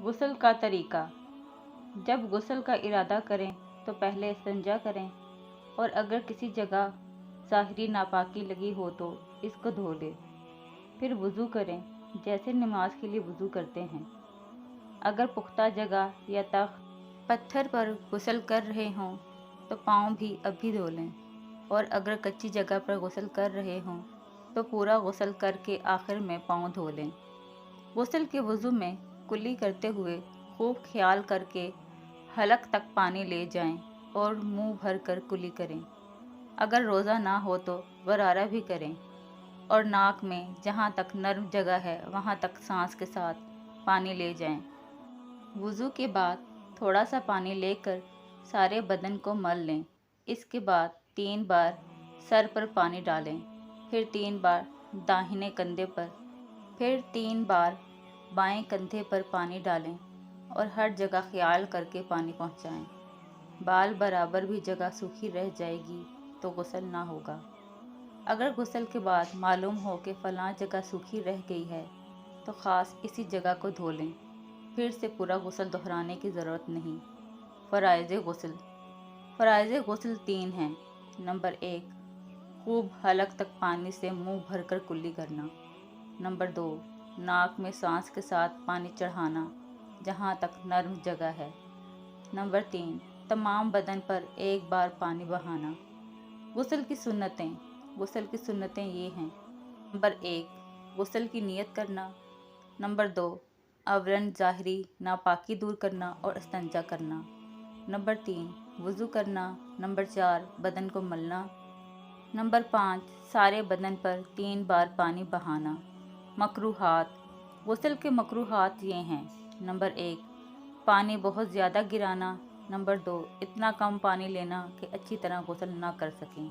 غسل کا طریقہ۔ جب غسل کا ارادہ کریں تو پہلے استنجا کریں اور اگر کسی جگہ ظاہری ناپاکی لگی ہو تو اس کو دھو لیں۔ پھر وضو کریں جیسے نماز کے لیے وضو کرتے ہیں۔ اگر پختہ جگہ یا تخت پتھر پر غسل کر رہے ہوں تو پاؤں بھی ابھی دھو لیں، اور اگر کچی جگہ پر غسل کر رہے ہوں تو پورا غسل کر کے آخر میں پاؤں دھو لیں۔ غسل کے وضو میں کلی کرتے ہوئے خوب خیال کر کے حلق تک پانی لے جائیں اور منہ بھر کر کلی کریں۔ اگر روزہ نہ ہو تو غرارہ بھی کریں اور ناک میں جہاں تک نرم جگہ ہے وہاں تک سانس کے ساتھ پانی لے جائیں۔ وضو کے بعد تھوڑا سا پانی لے کر سارے بدن کو مل لیں۔ اس کے بعد 3 بار سر پر پانی ڈالیں، پھر 3 بار داہنے کندھے پر، پھر 3 بار بائیں کندھے پر پانی ڈالیں اور ہر جگہ خیال کر کے پانی پہنچائیں۔ بال برابر بھی جگہ سوکھی رہ جائے گی تو غسل نہ ہوگا۔ اگر غسل کے بعد معلوم ہو کہ فلاں جگہ سوکھی رہ گئی ہے تو خاص اسی جگہ کو دھو لیں، پھر سے پورا غسل دہرانے کی ضرورت نہیں۔ فرائض غسل۔ فرائض غسل 3 ہیں۔ نمبر 1، خوب حلق تک پانی سے منہ بھر کر کلی کرنا۔ نمبر 2، ناک میں سانس کے ساتھ پانی چڑھانا جہاں تک نرم جگہ ہے۔ نمبر 3، تمام بدن پر 1 بار پانی بہانا۔ غسل کی سنتیں۔ غسل کی سنتیں یہ ہیں۔ نمبر 1، غسل کی نیت کرنا۔ نمبر 2، اولاً ظاہری ناپاکی دور کرنا اور استنجا کرنا۔ نمبر 3، وضو کرنا۔ نمبر 4، بدن کو ملنا۔ نمبر 5، سارے بدن پر 3 بار پانی بہانا۔ مکروہات۔ غسل کے مکروہات یہ ہیں۔ نمبر 1، پانی بہت زیادہ گرانا۔ نمبر 2، اتنا کم پانی لینا کہ اچھی طرح غسل نہ کر سکیں۔